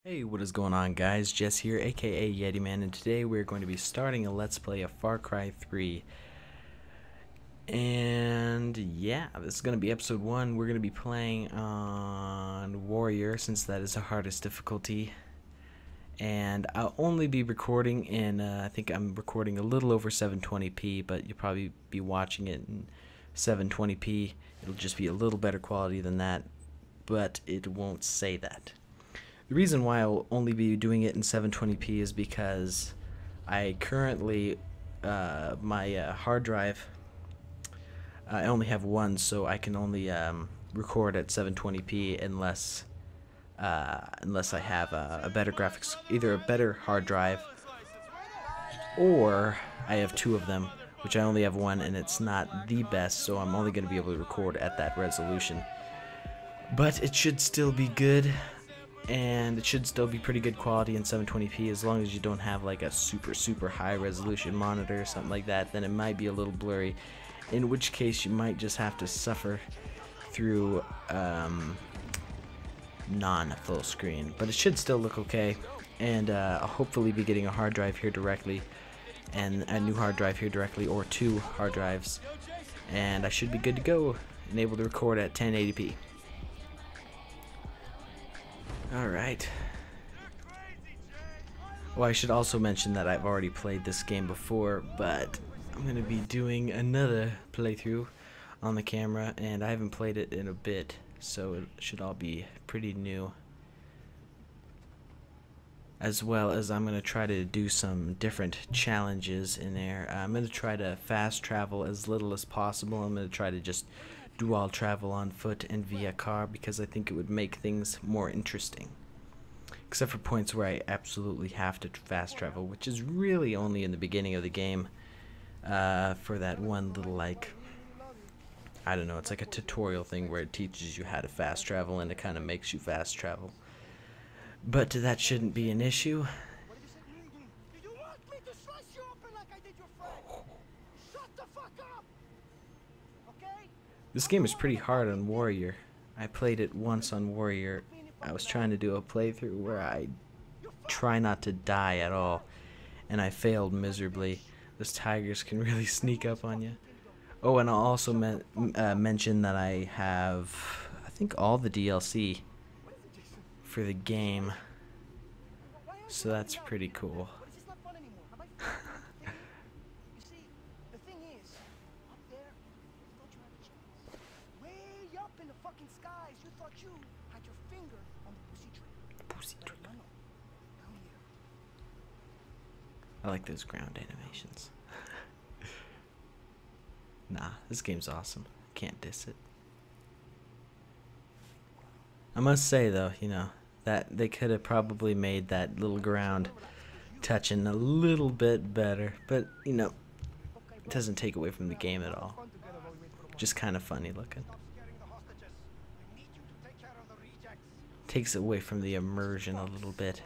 Hey, what is going on, guys? Jess here, aka Yeti Man, and today we're going to be starting a Let's Play of Far Cry 3. And yeah, this is going to be episode 1. We're going to be playing on Warrior, since that is the hardest difficulty. And I'll only be recording in, I think I'm recording a little over 720p, but you'll probably be watching it in 720p. It'll just be a little better quality than that, but it won't say that. The reason why I'll only be doing it in 720p is because I currently, my hard drive, I only have one, so I can only record at 720p unless I have a better graphics, either a better hard drive, or I have two of them, which I only have one, and it's not the best, so I'm only going to be able to record at that resolution. But it should still be good. And it should still be pretty good quality in 720p, as long as you don't have like a super high resolution monitor or something like that. Then it might be a little blurry, in which case you might just have to suffer through non-full screen, but it should still look okay. And I'll hopefully be getting a hard drive here directly, and a new hard drive here directly, or two hard drives, and I should be good to go and able to record at 1080p. Alright. Well, I should also mention that I've already played this game before, but I'm going to be doing another playthrough on the camera, and I haven't played it in a bit, so it should all be pretty new. As well as I'm going to try to do some different challenges in there. I'm going to try to fast travel as little as possible. I'm going to try to just do all travel on foot and via car, because I think it would make things more interesting. Except for points where I absolutely have to fast travel, which is really only in the beginning of the game, for that one little, like, I don't know, it's like a tutorial thing where it teaches you how to fast travel, and it kind of makes you fast travel. But that shouldn't be an issue. This game is pretty hard on Warrior. I played it once on Warrior. I was trying to do a playthrough where I try not to die at all, and I failed miserably. Those tigers can really sneak up on you. Oh, and I'll also mention that I have, I think, all the DLC for the game, so that's pretty cool. I like those ground animations. Nah, this game's awesome. Can't diss it. I must say though, you know, that they could have probably made that little ground touching a little bit better, but you know, it doesn't take away from the game at all. Just kind of funny looking. Takes away from the immersion a little bit.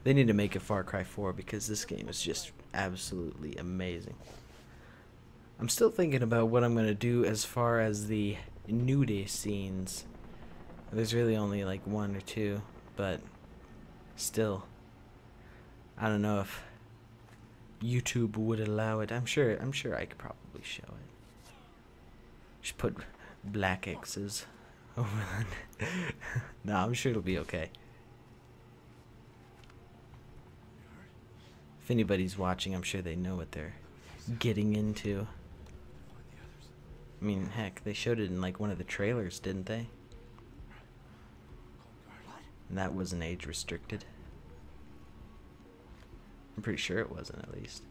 They need to make a Far Cry 4, because this game is just absolutely amazing. I'm still thinking about what I'm going to do as far as the nudie scenes. There's really only like one or two, but still, I don't know if YouTube would allow it. I'm sure I could probably show it. Just put black X's over that. No, I'm sure it'll be okay. If anybody's watching, I'm sure they know what they're getting into. I mean, heck, they showed it in like one of the trailers, didn't they? And that wasn't age restricted. I'm pretty sure it wasn't, at least.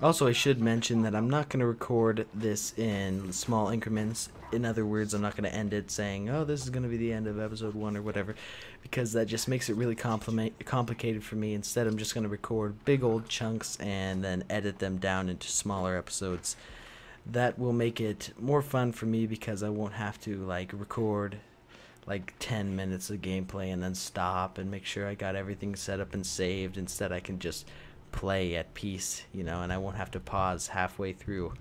Also, I should mention that I'm not going to record this in small increments. In other words, I'm not going to end it saying, oh, this is going to be the end of episode 1 or whatever, because that just makes it really complicated for me. Instead, I'm just going to record big old chunks and then edit them down into smaller episodes. That will make it more fun for me, because I won't have to like record like 10 minutes of gameplay and then stop and make sure I got everything set up and saved. Instead, I can just play at peace, you know, and I won't have to pause halfway through.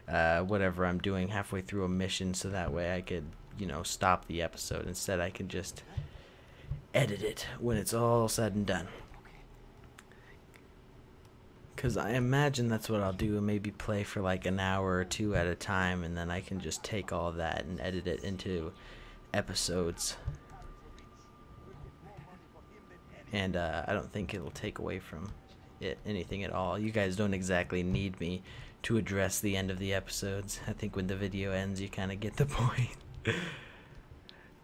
whatever I'm doing halfway through a mission, so that way I could, you know, stop the episode. Instead, I can just edit it when it's all said and done. Because I imagine that's what I'll do, and maybe play for like an hour or two at a time, and then I can just take all of that and edit it into episodes. And I don't think it'll take away from it anything at all. You guys don't exactly need me to address the end of the episodes. I think when the video ends, you kind of get the point.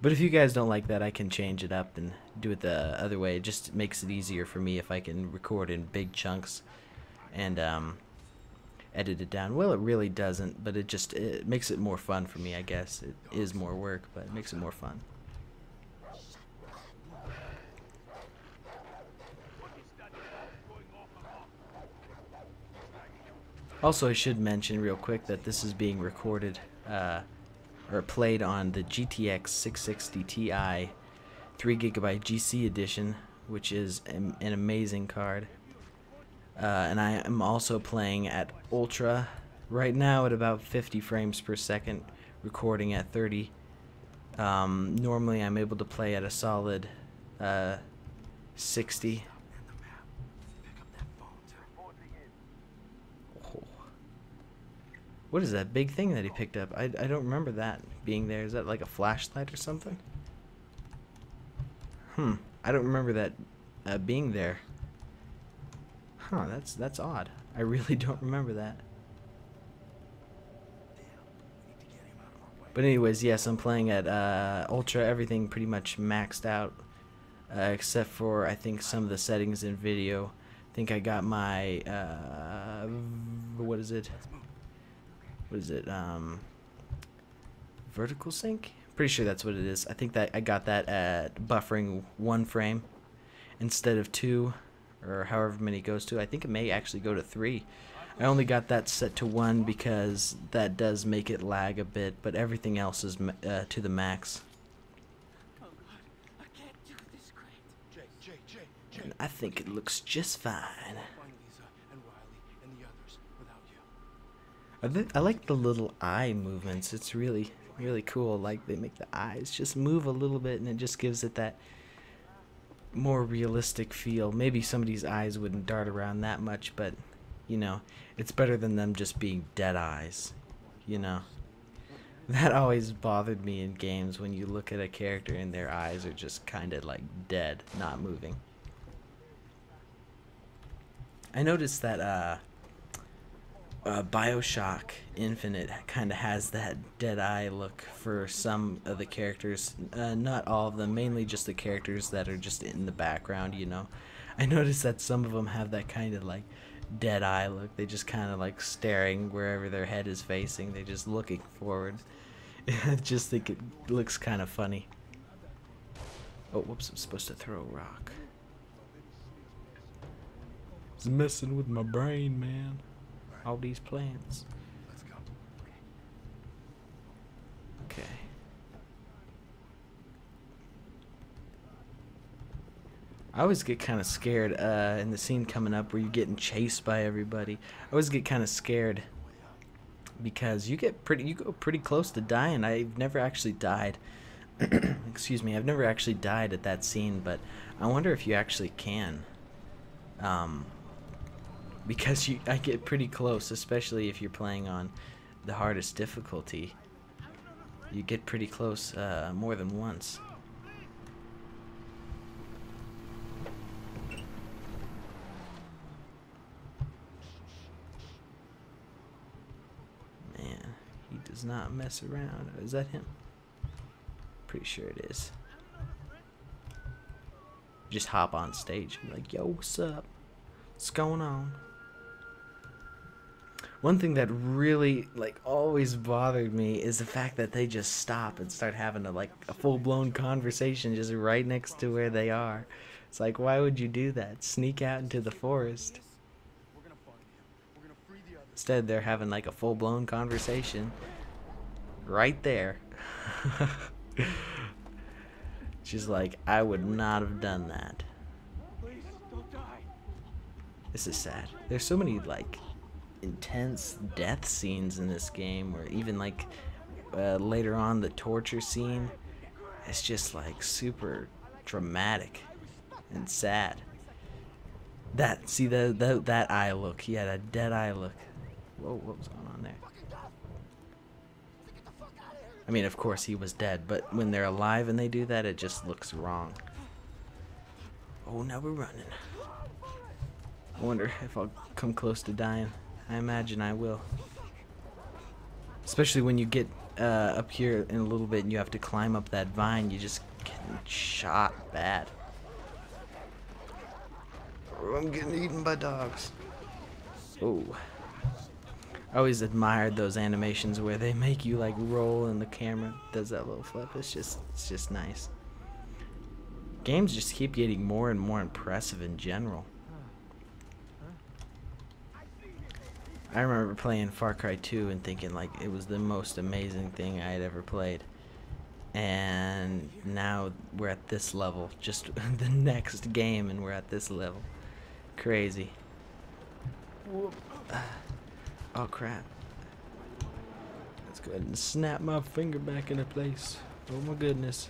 But if you guys don't like that, I can change it up and do it the other way. It just makes it easier for me if I can record in big chunks and edit it down. Well, it really doesn't, but it makes it more fun for me, I guess. It is more work, but it makes it more fun. Also, I should mention real quick that this is being recorded or played on the GTX 660 Ti 3GB GC edition, which is an amazing card. And I am also playing at Ultra right now at about 50 frames per second, recording at 30. Normally I'm able to play at a solid 60. What is that big thing that he picked up? I don't remember that being there. Is that like a flashlight or something? I don't remember that being there. Huh, that's odd. I really don't remember that. But anyways, yes, I'm playing at Ultra. Everything pretty much maxed out, except for I think some of the settings in video. I think I got my what is it? Vertical sync? Pretty sure that's what it is. I think that I got that at buffering 1 frame instead of 2, or however many it goes to. I think it may actually go to 3. I only got that set to 1 because that does make it lag a bit, but everything else is to the max. And I think it looks just fine. I like the little eye movements. It's really cool. Like, they make the eyes just move a little bit, and it just gives it that more realistic feel. Maybe somebody's eyes wouldn't dart around that much, but you know, it's better than them just being dead eyes, you know. That always bothered me in games, when you look at a character and their eyes are just kind of like dead, not moving. I noticed that BioShock Infinite kind of has that dead eye look for some of the characters. Not all of them, mainly just the characters that are just in the background, you know. I noticed that some of them have that kind of like dead eye look. They just kind of like staring wherever their head is facing. They're just looking forward. I just think it looks kind of funny. Oh, whoops, I'm supposed to throw a rock. It's messing with my brain, man. All these plants. Okay. I always get kind of scared in the scene coming up where you're getting chased by everybody. I always get kind of scared because you go pretty close to dying. I've never actually died. Excuse me. I've never actually died at that scene, but I wonder if you actually can. Because I get pretty close, especially if you're playing on the hardest difficulty. You get pretty close more than once. Man, he does not mess around. Is that him? Pretty sure it is. Just hop on stage and be like, yo, what's up? What's going on? One thing that really, like, always bothered me is the fact that they just stop and start having a full-blown conversation just right next to where they are. It's like, why would you do that? Sneak out into the forest. Instead, they're having like a full-blown conversation right there. Just like, I would not have done that. This is sad. There's so many, like, intense death scenes in this game, or even like later on the torture scene. It's just like super dramatic and sad. That eye look, he had a dead eye look. Whoa, what was going on there? I mean, of course he was dead, but when they're alive and they do that, it just looks wrong. Oh, now we're running. I wonder if I'll come close to dying. I imagine I will. Especially when you get up here in a little bit and you have to climb up that vine, you just get shot bad. Oh, I'm getting eaten by dogs. Oh. I always admired those animations where they make you like roll and the camera does that little flip. It's just nice. Games just keep getting more and more impressive in general. I remember playing Far Cry 2 and thinking like it was the most amazing thing I had ever played. And now we're at this level, just the next game, and we're at this level. Crazy. Whoop. Oh crap. Let's go ahead and snap my finger back into place. Oh my goodness.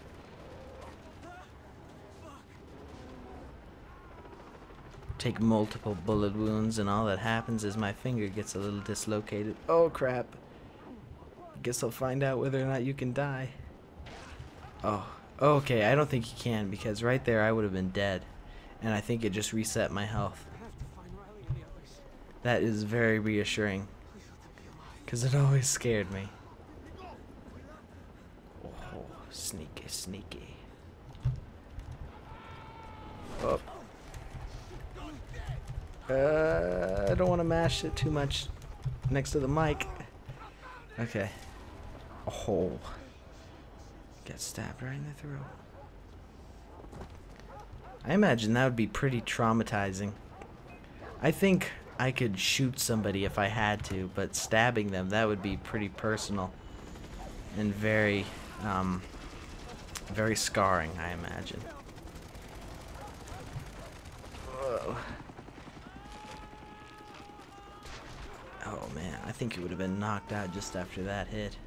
Take multiple bullet wounds, and all that happens is my finger gets a little dislocated. Oh crap. Guess I'll find out whether or not you can die. Oh, okay, I don't think you can, because right there I would have been dead. And I think it just reset my health. That is very reassuring, because it always scared me. Oh, sneaky, sneaky. Oh. I don't want to mash it too much next to the mic. Okay. Oh. Get stabbed right in the throat. I imagine that would be pretty traumatizing. I think I could shoot somebody if I had to, but stabbing them, that would be pretty personal and very scarring, I imagine. Whoa. Oh man, I think he would have been knocked out just after that hit.